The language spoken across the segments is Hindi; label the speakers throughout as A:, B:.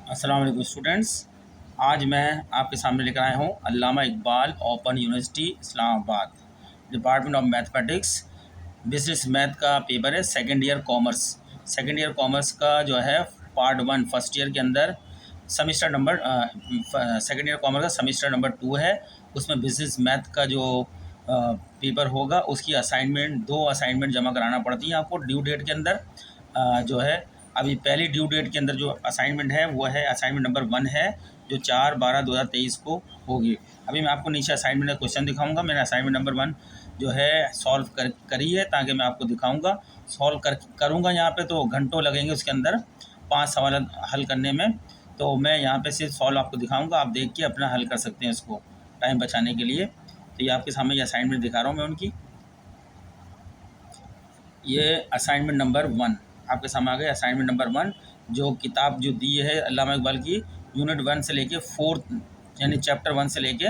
A: अस्सलाम वालेकुम स्टूडेंट्स। आज मैं आपके सामने लेकर आया हूँ Allama Iqbal open university Islamabad, department of mathematics business math का पेपर है। सेकेंड ईयर कॉमर्स का जो है पार्ट 1 फर्स्ट ईयर के अंदर semester number second year commerce का सेमेस्टर नंबर 2 है। उसमें बिजनेस मैथ का जो पेपर होगा उसकी असाइनमेंट 2 असाइनमेंट जमा कराना पड़ती है आपको ड्यू डेट के अंदर। जो है अभी पहली ड्यू डेट के अंदर जो असाइनमेंट है वो है असाइनमेंट नंबर 1 है, जो 4/12/2023 को होगी। अभी मैं आपको नीचे असाइनमेंट का क्वेश्चन दिखाऊंगा। मैंने असाइनमेंट नंबर 1 जो है सॉल्व करी है, ताकि मैं आपको दिखाऊंगा। सॉल्व करूँगा यहाँ पे तो घंटों लगेंगे उसके अंदर 5 सवाल हल करने में। तो मैं यहाँ पे सिर्फ सॉल्व आपको दिखाऊंगा, आप देख के अपना हल कर सकते हैं इसको टाइम बचाने के लिए। तो ये आपके सामने ये असाइनमेंट दिखा रहा हूँ मैं उनकी। ये असाइनमेंट नंबर 1 आपके सामने आ गए। असाइनमेंट नंबर 1 जो किताब जो दी है अल्लामा इकबाल की, यूनिट 1 से लेके 4 यानी चैप्टर 1 से लेके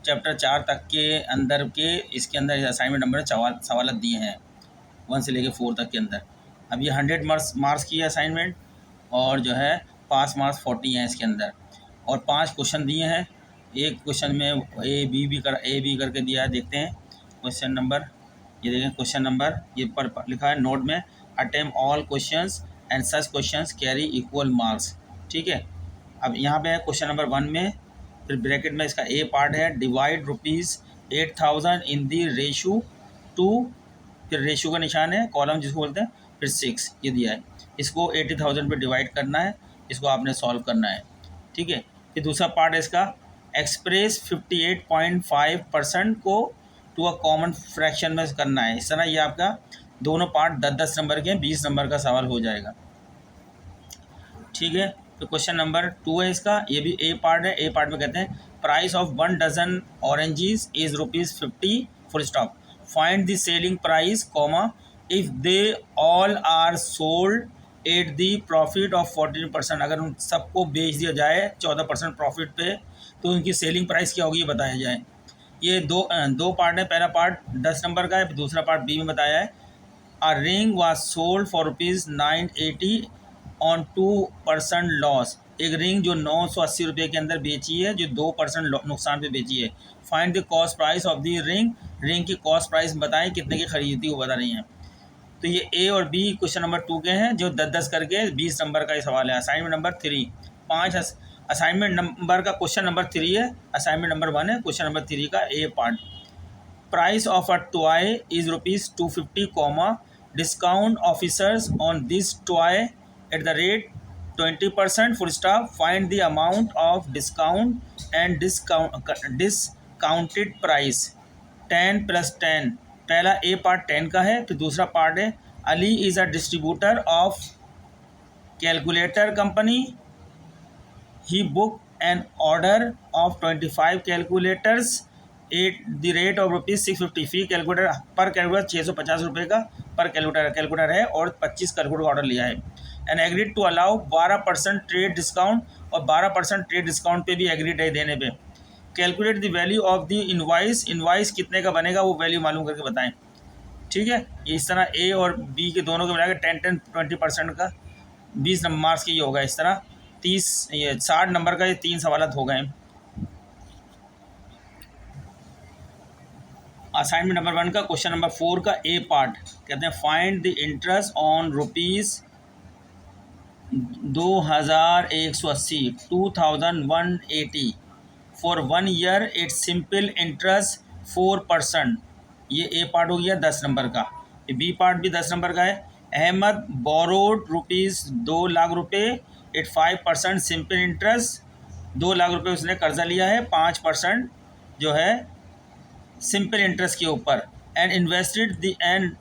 A: चैप्टर 4 तक के अंदर के इसके अंदर असाइनमेंट नंबर सवाल दिए हैं 1 से लेके 4 तक के अंदर। अब ये 100 मार्क्स की है असाइनमेंट, और जो है पास मार्क्स 40 हैं इसके अंदर, और 5 क्वेश्चन दिए हैं। एक क्वेश्चन में ए बी करके दिया है। देखते हैं क्वेश्चन नंबर, ये देखें क्वेश्चन नंबर ये पर लिखा है नोट में, attempt all questions and such questions carry equal marks. ठीक है। अब यहाँ पे है क्वेश्चन नंबर 1 में, फिर ब्रैकेट में इसका ए पार्ट है, divide ₹8,000 in the Reshu to, फिर रेशू का निशान है कॉलम जिसको बोलते हैं, फिर 6 ये दिया है। इसको 80,000 पे डिवाइड करना है, इसको आपने सॉल्व करना है। ठीक है। फिर दूसरा पार्ट है इसका, एक्सप्रेस 58.5% को टू अ कॉमन फ्रैक्शन में करना है। इस तरह ये आपका दोनों पार्ट 10-10 नंबर के 20 नंबर का सवाल हो जाएगा। ठीक है। तो क्वेश्चन नंबर 2 है इसका, ये भी ए पार्ट है। ए पार्ट में कहते हैं price of 1 dozen oranges is ₹50 full stop, find the selling price comma if they all are sold at the profit of 14%। अगर उन सबको बेच दिया जाए 14% प्रॉफिट पे तो उनकी सेलिंग प्राइस क्या होगी ये बताया जाए। ये दो पार्ट है। पहला पार्ट 10 नंबर का है, दूसरा पार्ट बी में बताया है। A ring was sold for ₹980 on 2% loss. एक रिंग जो 980 रुपये के अंदर बेची है, जो 2% नुकसान पे बेची है। Find the cost price of the ring, ring की कॉस्ट प्राइस बताएं कितने की खरीदी थी वो बता रही हैं। तो ये ए और बी क्वेश्चन नंबर 2 के हैं, जो 10-10 करके 20 नंबर का ये सवाल है। असाइनमेंट नंबर 3 5 असाइनमेंट नंबर का क्वेश्चन नंबर 3 है, असाइनमेंट नंबर 1 है। क्वेश्चन नंबर 3 का A part, price of a toy is ₹250 comma discount officers on this toy at the rate 20% full stop, find the amount of discount and discounted price 10+10। पहला ए पार्ट 10 का है। फिर दूसरा पार्ट है, Ali is a distributor of calculator company, he book an order of 25 calculators at the rate of ₹650। फी कैलकुलेटर पर कैलकुलेटर 650 रुपये का पर कैलकुलेटर है, और 25 कैलकुलेटर का ऑर्डर लिया है। And agreed to allow 12% trade discount, और 12% ट्रेड डिस्काउंट पे भी एग्रीड है देने पे। Calculate the value of the invoice, invoice कितने का बनेगा वो वैल्यू मालूम करके बताएं। ठीक है। इस तरह ए और बी के दोनों के मिला के 10-20% का 20 नंबर मार्क्स की होगा। इस तरह 60 नंबर का ये 3 सवाल हो गए। असाइनमेंट नंबर 1 का क्वेश्चन नंबर 4 का ए पार्ट कहते हैं, find the interest on ₹2,180 2,180 for 1 year it's simple interest 4%। ये ए पार्ट हो गया 10 नंबर का। ये बी पार्ट भी 10 नंबर का है। Ahmed borrowed ₹2,00,000 at 5% simple interest. 2 lakh रुपये उसने कर्जा लिया है, 5% जो है सिंपल इंटरेस्ट के ऊपर। And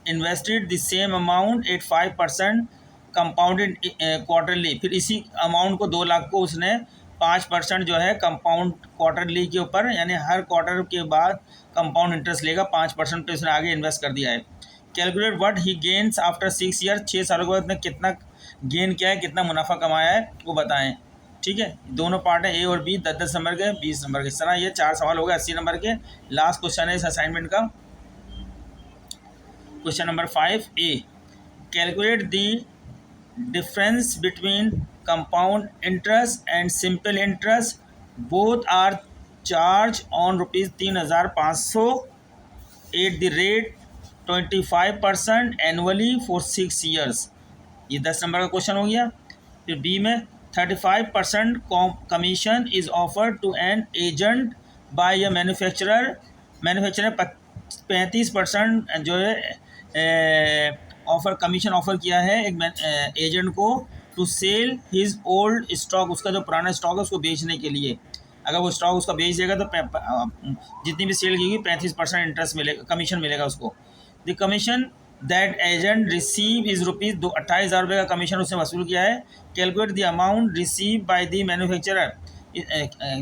A: invested the same amount at 5% compounded quarterly. फिर इसी अमाउंट को 2 लाख को उसने 5% जो है कंपाउंड क्वार्टरली के ऊपर, यानी हर क्वार्टर के बाद कंपाउंड इंटरेस्ट लेगा 5% पे उसने आगे इन्वेस्ट कर दिया है। Calculate what he gains after 6 year, 6 सालों के बाद उसने कितना गेन किया है, कितना मुनाफा कमाया है वो बताएं। ठीक है। दोनों पार्ट है ए और बी, 10-10 नंबर के 20 नंबर के। इस तरह ये 4 सवाल हो गए 80 नंबर के। लास्ट क्वेश्चन है इस असाइनमेंट का, question number 5 A, calculate the difference between compound interest and simple interest both are charged on rupees 3,500 at the rate 25% annually for 6 years। ये 10 नंबर का क्वेश्चन हो गया। फिर बी में 35% commission is offered to an agent by a manufacturer. Manufacturer 35% जो है ऑफर कमीशन ऑफर किया है एक एजेंट को to sell his old stock, उसका जो पुराना स्टॉक है उसको बेचने के लिए। अगर वो स्टॉक उसका बेच देगा तो जितनी भी सेल की होगी 35% इंटरेस्ट मिलेगा, कमीशन मिलेगा उसको। The commission that agent receive is rupees 28,000 रुपये का कमीशन उसने वसूल किया है। Calculate the amount receive by the manufacturer.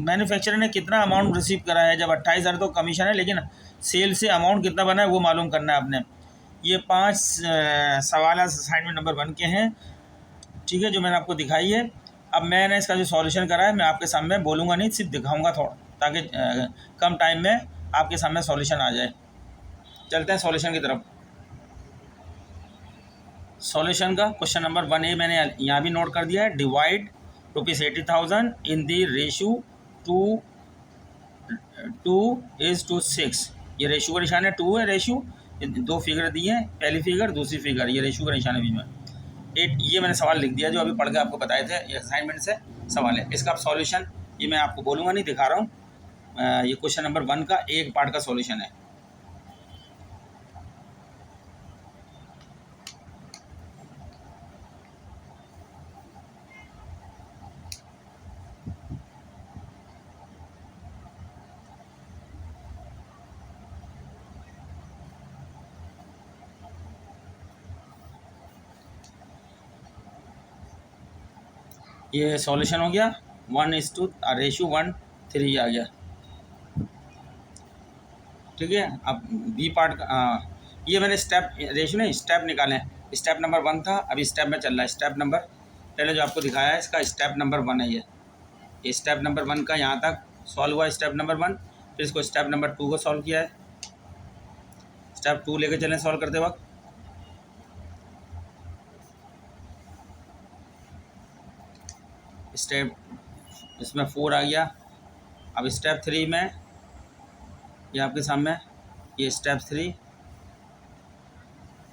A: Manufacturer ने कितना अमाउंट रिसीव करा है, जब 28,000 तो कमीशन है, लेकिन सेल से अमाउंट कितना बना है वो मालूम करना है आपने। ये 5 सवाल असाइनमेंट नंबर 1 के हैं, ठीक है, जो मैंने आपको दिखाई है। अब मैंने इसका जो सॉल्यूशन करा है मैं आपके सामने बोलूँगा नहीं, सिर्फ दिखाऊंगा थोड़ा, ताकि कम टाइम में आपके सामने सॉल्यूशन आ जाए। चलते हैं सॉल्यूशन की तरफ। सॉल्यूशन का क्वेश्चन नंबर 1A मैंने यहाँ भी नोट कर दिया है। डिवाइड ₹80,000 इन दी रेशू 2:6। ये रेशू का निशान है, 2 है रेशू, 2 फिगर दिए हैं, पहली फिगर दूसरी फिगर, ये रेशू का निशान है बीच में 8। ये मैंने सवाल लिख दिया जो अभी पढ़ के आपको बताए थे, ये असाइनमेंट से सवाल है। इसका सॉल्यूशन ये मैं आपको बोलूँगा नहीं, दिखा रहा हूँ। ये क्वेश्चन नंबर 1 का एक पार्ट का सॉल्यूशन है। ये सॉल्यूशन हो गया 1:, रेशो 1:3 आ गया, ठीक है। अब बी पार्ट का ये मैंने स्टेप रेशो नहीं स्टेप निकाले। स्टेप नंबर 1 था, अभी स्टेप में चल रहा है। स्टेप नंबर पहले जो आपको दिखाया है इसका स्टेप नंबर 1 है। ये स्टेप नंबर 1 का यहाँ तक सॉल्व हुआ, स्टेप नंबर 1। फिर इसको स्टेप नंबर 2 को सॉल्व किया है। स्टेप 2 लेके चलें सॉल्व करते वक्त। स्टेप इसमें 4 आ गया। अब स्टेप 3 में ये आपके सामने ये स्टेप 3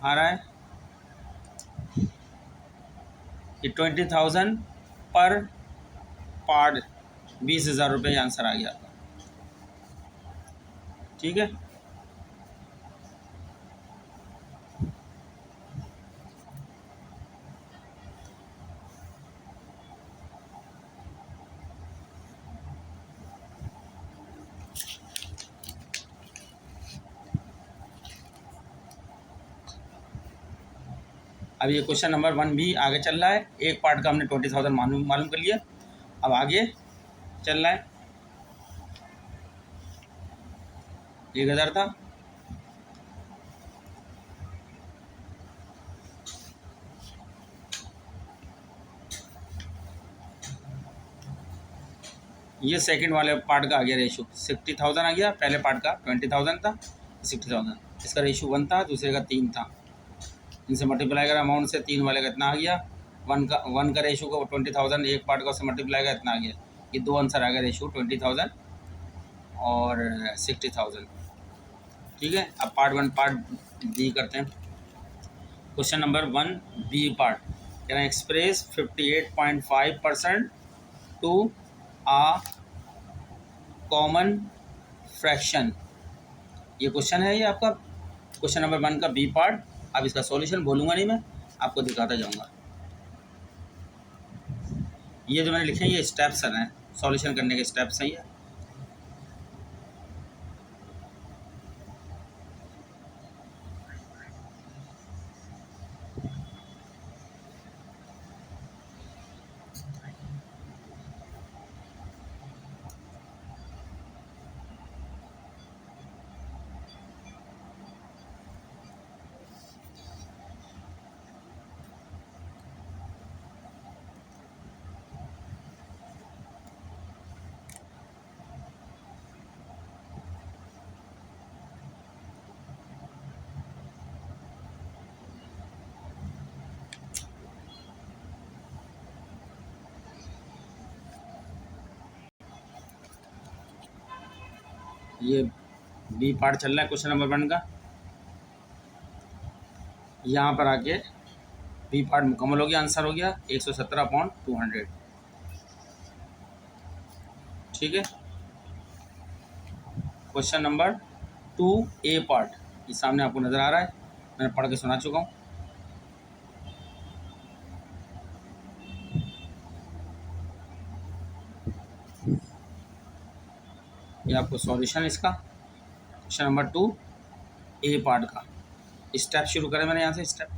A: आ रहा है। ये 20,000 पर पार्ट 20,000 रुपये आंसर आ गया, ठीक है। अब ये क्वेश्चन नंबर 1 भी आगे चल रहा है। एक पार्ट का हमने 20,000 मालूम कर लिया। अब आगे चल रहा है। 1,000 था, ये सेकंड वाले पार्ट का आ गया रेशो 60,000 आ गया। पहले पार्ट का 20,000 था, 60,000। इसका रेशो 1 था, दूसरे का 3 था। इनसे मल्टीप्लाई करा अमाउंट से, 3 वाले का इतना आ गया। 1 का रेशो को 20,000 एक पार्ट का उससे मल्टीप्लाई करा इतना आ गया। ये 2 आंसर आ गया, रेशो 20,000 और 60,000, ठीक है। अब पार्ट 1 पार्ट बी करते हैं। क्वेश्चन नंबर 1 बी पार्ट कह रहे हैं express 58.5% to a common fraction. ये क्वेश्चन है, ये आपका क्वेश्चन नंबर 1 का बी पार्ट। अब इसका सॉल्यूशन बोलूँगा नहीं, मैं आपको दिखाता जाऊँगा। ये जो मैंने लिखे हैं ये स्टेप्स हैं, सॉल्यूशन करने के स्टेप्स हैं ये। ये बी पार्ट चल रहा है क्वेश्चन नंबर 1 का। यहाँ पर आके बी पार्ट मुकम्मल हो गया, आंसर हो गया 117/200। ठीक है। क्वेश्चन नंबर 2 ए पार्ट, ये सामने आपको नज़र आ रहा है, मैंने पढ़ के सुना चुका हूँ। ये आपको सॉल्यूशन इसका क्वेश्चन नंबर 2 ए पार्ट का। स्टेप शुरू करें मैंने यहाँ से स्टेप।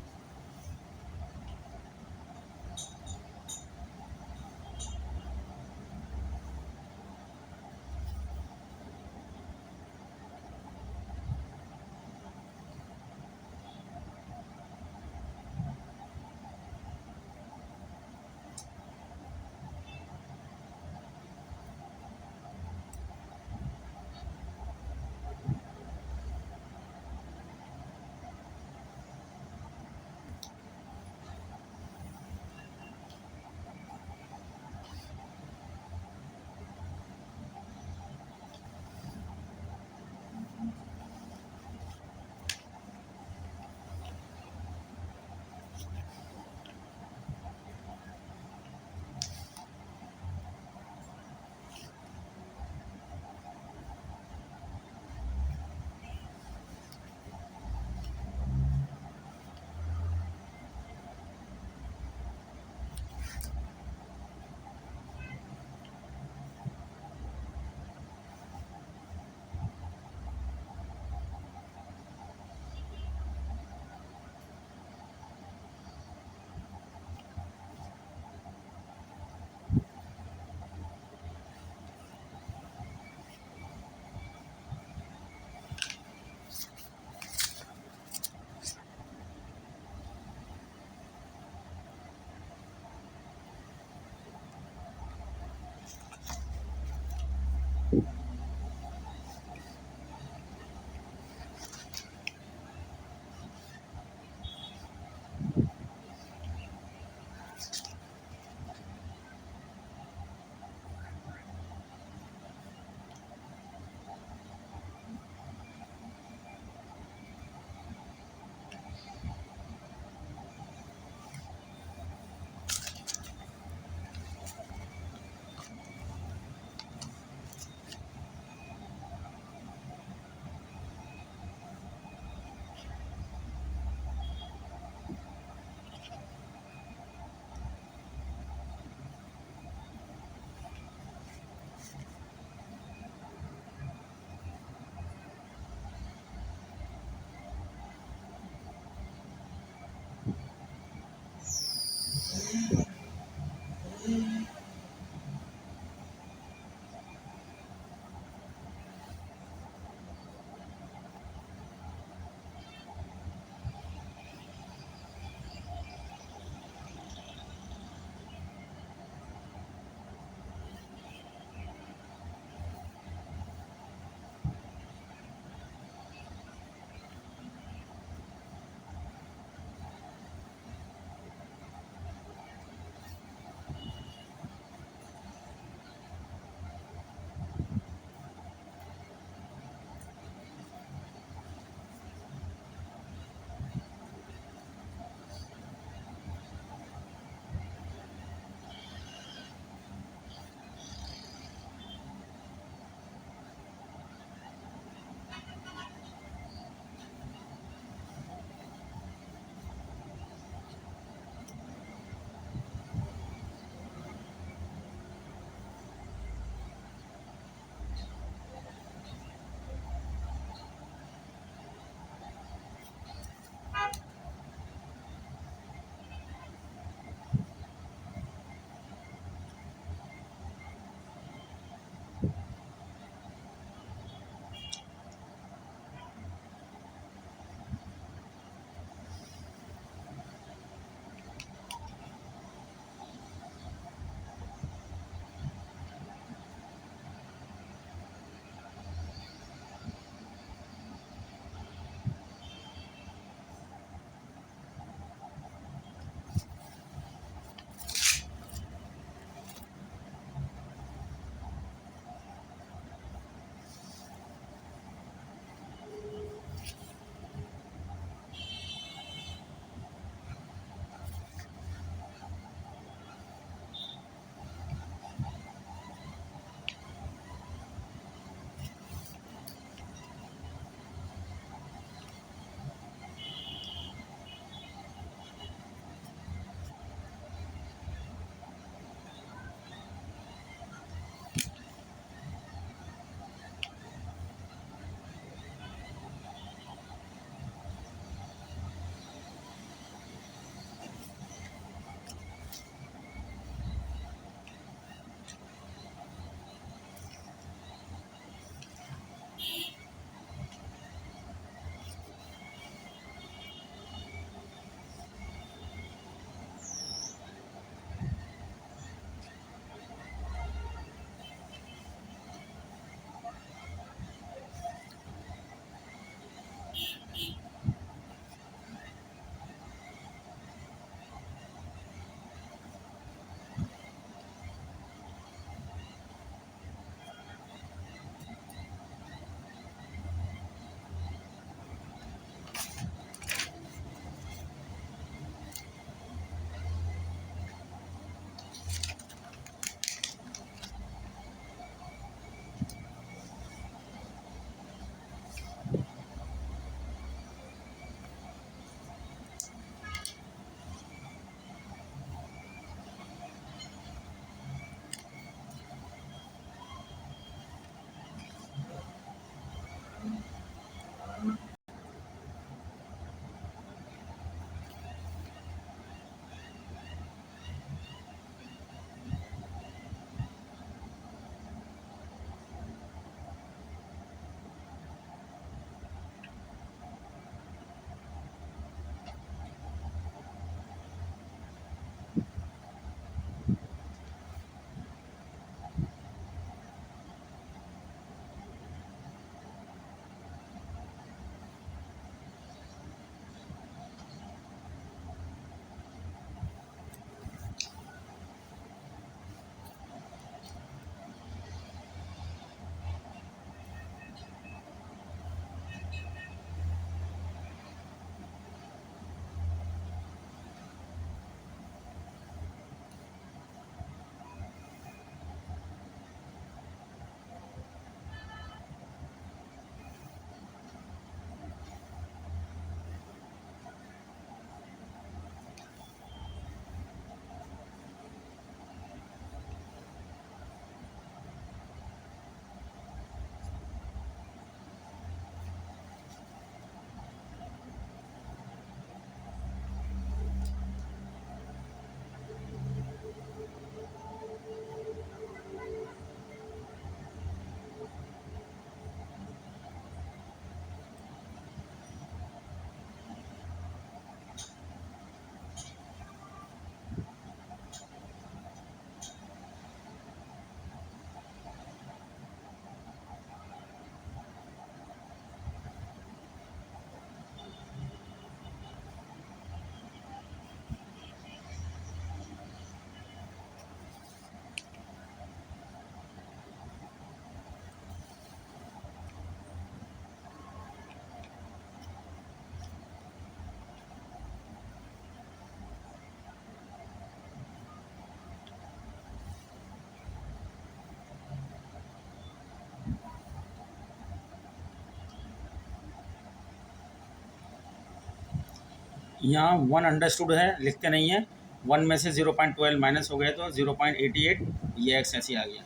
A: यहाँ 1 अंडरस्टूड है, लिखते नहीं है। 1 में से 0.12 माइनस हो गए तो 0.88, ये एक्स ऐसे आ गया,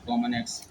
A: कॉमन एक्स।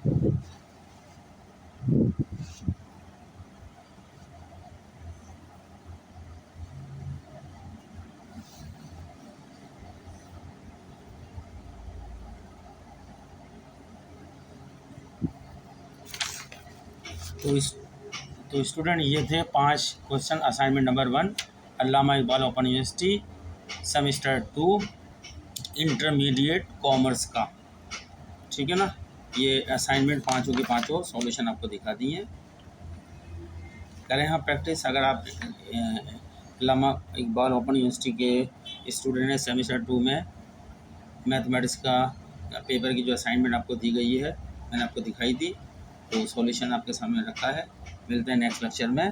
A: तो स्टूडेंट ये थे 5 question assignment number 1 Allama Iqbal open university semester 2 intermediate commerce का। ठीक है ना, ये असाइनमेंट पाँचों के पाँचों सॉल्यूशन आपको दिखा दिए हैं। करें हाँ प्रैक्टिस। अगर आप अल्लामा इकबाल ओपन यूनिवर्सिटी के स्टूडेंट हैं, सेमेस्टर 2 में मैथमेटिक्स का पेपर की जो असाइनमेंट आपको दी गई है मैंने आपको दिखाई दी, तो सॉल्यूशन आपके सामने रखा है। मिलते हैं नेक्स्ट लेक्चर में।